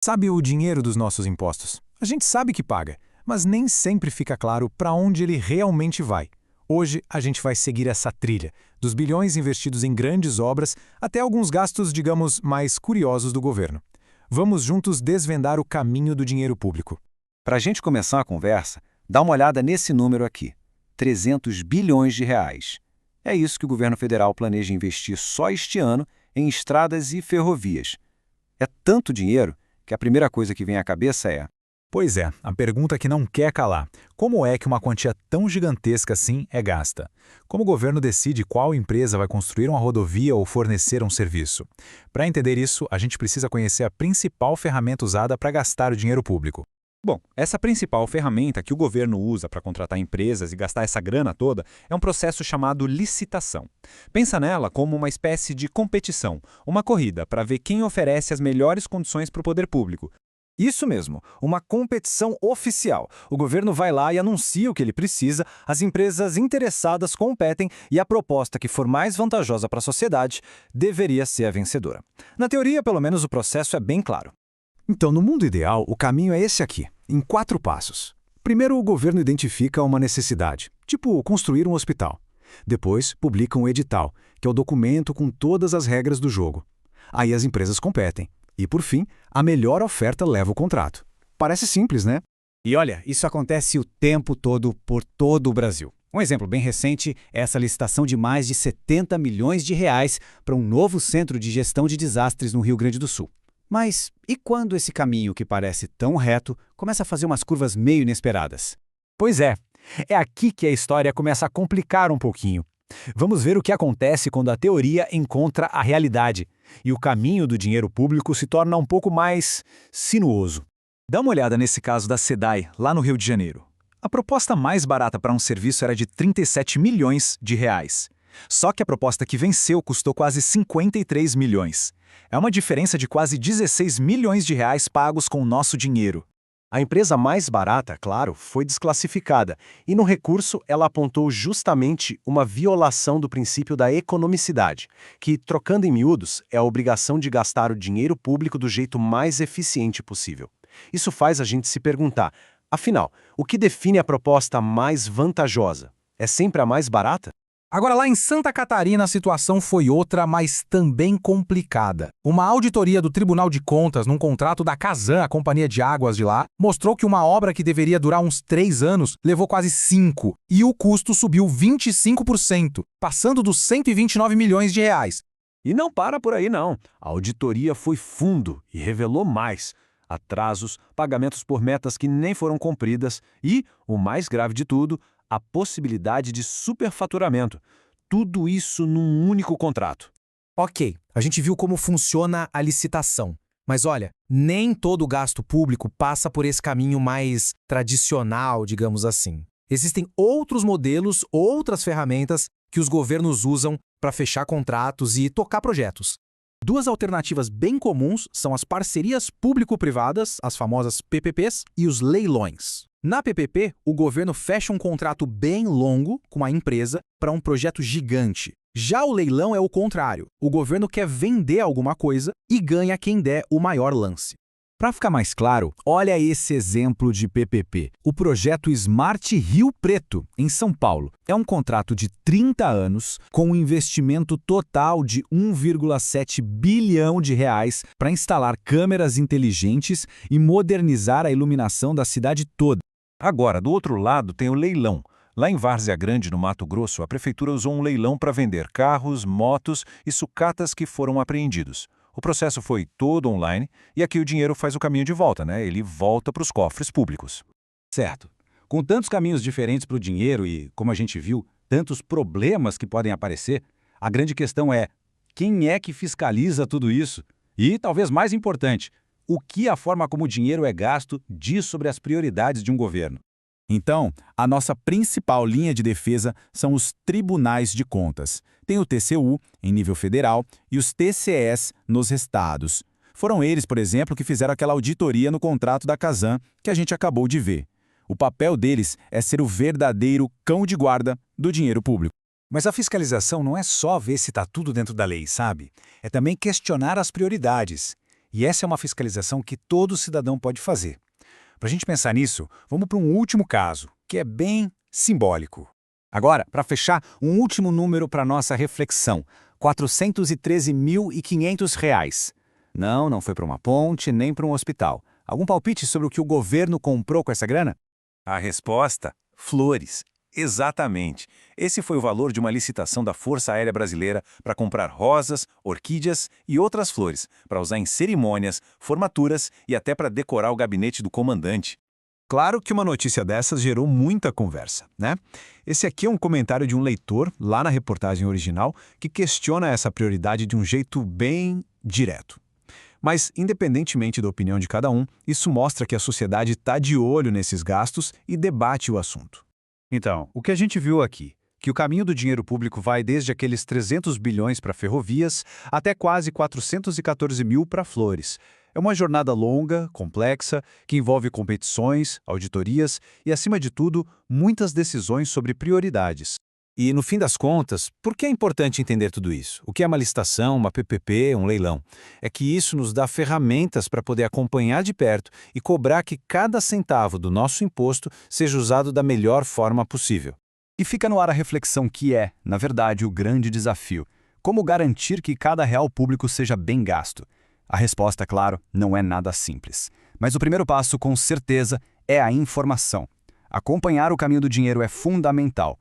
Sabe o dinheiro dos nossos impostos? A gente sabe que paga, mas nem sempre fica claro para onde ele realmente vai. Hoje, a gente vai seguir essa trilha, dos bilhões investidos em grandes obras até alguns gastos, digamos, mais curiosos do governo. Vamos juntos desvendar o caminho do dinheiro público. Para a gente começar a conversa, dá uma olhada nesse número aqui, 300 bilhões de reais. É isso que o governo federal planeja investir só este ano em estradas e ferrovias. É tanto dinheiro que a primeira coisa que vem à cabeça é: Pois é, a pergunta que não quer calar. Como é que uma quantia tão gigantesca assim é gasta? Como o governo decide qual empresa vai construir uma rodovia ou fornecer um serviço? Para entender isso, a gente precisa conhecer a principal ferramenta usada para gastar o dinheiro público. Bom, essa principal ferramenta que o governo usa para contratar empresas e gastar essa grana toda é um processo chamado licitação. Pensa nela como uma espécie de competição, uma corrida para ver quem oferece as melhores condições para o poder público. Isso mesmo, uma competição oficial. O governo vai lá e anuncia o que ele precisa, as empresas interessadas competem e a proposta que for mais vantajosa para a sociedade deveria ser a vencedora. Na teoria, pelo menos, o processo é bem claro. Então, no mundo ideal, o caminho é esse aqui, em 4 passos. Primeiro, o governo identifica uma necessidade, tipo construir um hospital. Depois, publica um edital, que é o documento com todas as regras do jogo. Aí as empresas competem. E, por fim, a melhor oferta leva o contrato. Parece simples, né? E olha, isso acontece o tempo todo por todo o Brasil. Um exemplo bem recente é essa licitação de mais de 70 milhões de reais para um novo centro de gestão de desastres no Rio Grande do Sul. Mas e quando esse caminho, que parece tão reto, começa a fazer umas curvas meio inesperadas? Pois é aqui que a história começa a complicar um pouquinho. Vamos ver o que acontece quando a teoria encontra a realidade e o caminho do dinheiro público se torna um pouco mais sinuoso. Dá uma olhada nesse caso da SEDAI, lá no Rio de Janeiro. A proposta mais barata para um serviço era de 37 milhões de reais. Só que a proposta que venceu custou quase 53 milhões. É uma diferença de quase 16 milhões de reais pagos com o nosso dinheiro. A empresa mais barata, claro, foi desclassificada, e no recurso ela apontou justamente uma violação do princípio da economicidade, que, trocando em miúdos, é a obrigação de gastar o dinheiro público do jeito mais eficiente possível. Isso faz a gente se perguntar, afinal, o que define a proposta mais vantajosa? É sempre a mais barata? Agora, lá em Santa Catarina, a situação foi outra, mas também complicada. Uma auditoria do Tribunal de Contas, num contrato da Casan, a companhia de águas de lá, mostrou que uma obra que deveria durar uns 3 anos levou quase 5, e o custo subiu 25%, passando dos 129 milhões de reais. E não para por aí, não. A auditoria foi fundo e revelou mais: atrasos, pagamentos por metas que nem foram cumpridas e, o mais grave de tudo, a possibilidade de superfaturamento. Tudo isso num único contrato. Ok, a gente viu como funciona a licitação. Mas olha, nem todo gasto público passa por esse caminho mais tradicional, digamos assim. Existem outros modelos, outras ferramentas que os governos usam para fechar contratos e tocar projetos. 2 alternativas bem comuns são as parcerias público-privadas, as famosas PPPs, e os leilões. Na PPP, o governo fecha um contrato bem longo com a empresa para um projeto gigante. Já o leilão é o contrário. O governo quer vender alguma coisa e ganha quem der o maior lance. Para ficar mais claro, olha esse exemplo de PPP. O projeto Smart Rio Preto, em São Paulo. É um contrato de 30 anos, com um investimento total de 1,7 bilhão de reais para instalar câmeras inteligentes e modernizar a iluminação da cidade toda. Agora, do outro lado, tem o leilão. Lá em Várzea Grande, no Mato Grosso, a prefeitura usou um leilão para vender carros, motos e sucatas que foram apreendidos. O processo foi todo online e aqui o dinheiro faz o caminho de volta, né? Ele volta para os cofres públicos. Certo. Com tantos caminhos diferentes para o dinheiro e, como a gente viu, tantos problemas que podem aparecer, a grande questão é: quem é que fiscaliza tudo isso? E, talvez mais importante, o que a forma como o dinheiro é gasto diz sobre as prioridades de um governo? Então, a nossa principal linha de defesa são os tribunais de contas. Tem o TCU, em nível federal, e os TCEs nos estados. Foram eles, por exemplo, que fizeram aquela auditoria no contrato da Casan, que a gente acabou de ver. O papel deles é ser o verdadeiro cão de guarda do dinheiro público. Mas a fiscalização não é só ver se está tudo dentro da lei, sabe? É também questionar as prioridades. E essa é uma fiscalização que todo cidadão pode fazer. Para a gente pensar nisso, vamos para um último caso, que é bem simbólico. Agora, para fechar, um último número para nossa reflexão: R$ 413.500. Não foi para uma ponte, nem para um hospital. Algum palpite sobre o que o governo comprou com essa grana? A resposta? Flores. Exatamente. Esse foi o valor de uma licitação da Força Aérea Brasileira para comprar rosas, orquídeas e outras flores, para usar em cerimônias, formaturas e até para decorar o gabinete do comandante. Claro que uma notícia dessas gerou muita conversa, né? Esse aqui é um comentário de um leitor, lá na reportagem original, que questiona essa prioridade de um jeito bem direto. Mas, independentemente da opinião de cada um, isso mostra que a sociedade está de olho nesses gastos e debate o assunto. Então, o que a gente viu aqui? Que o caminho do dinheiro público vai desde aqueles 300 bilhões para ferrovias até quase 414 mil para flores. É uma jornada longa, complexa, que envolve competições, auditorias e, acima de tudo, muitas decisões sobre prioridades. E, no fim das contas, por que é importante entender tudo isso? O que é uma licitação, uma PPP, um leilão? É que isso nos dá ferramentas para poder acompanhar de perto e cobrar que cada centavo do nosso imposto seja usado da melhor forma possível. E fica no ar a reflexão que é, na verdade, o grande desafio. Como garantir que cada real público seja bem gasto? A resposta, claro, não é nada simples. Mas o primeiro passo, com certeza, é a informação. Acompanhar o caminho do dinheiro é fundamental.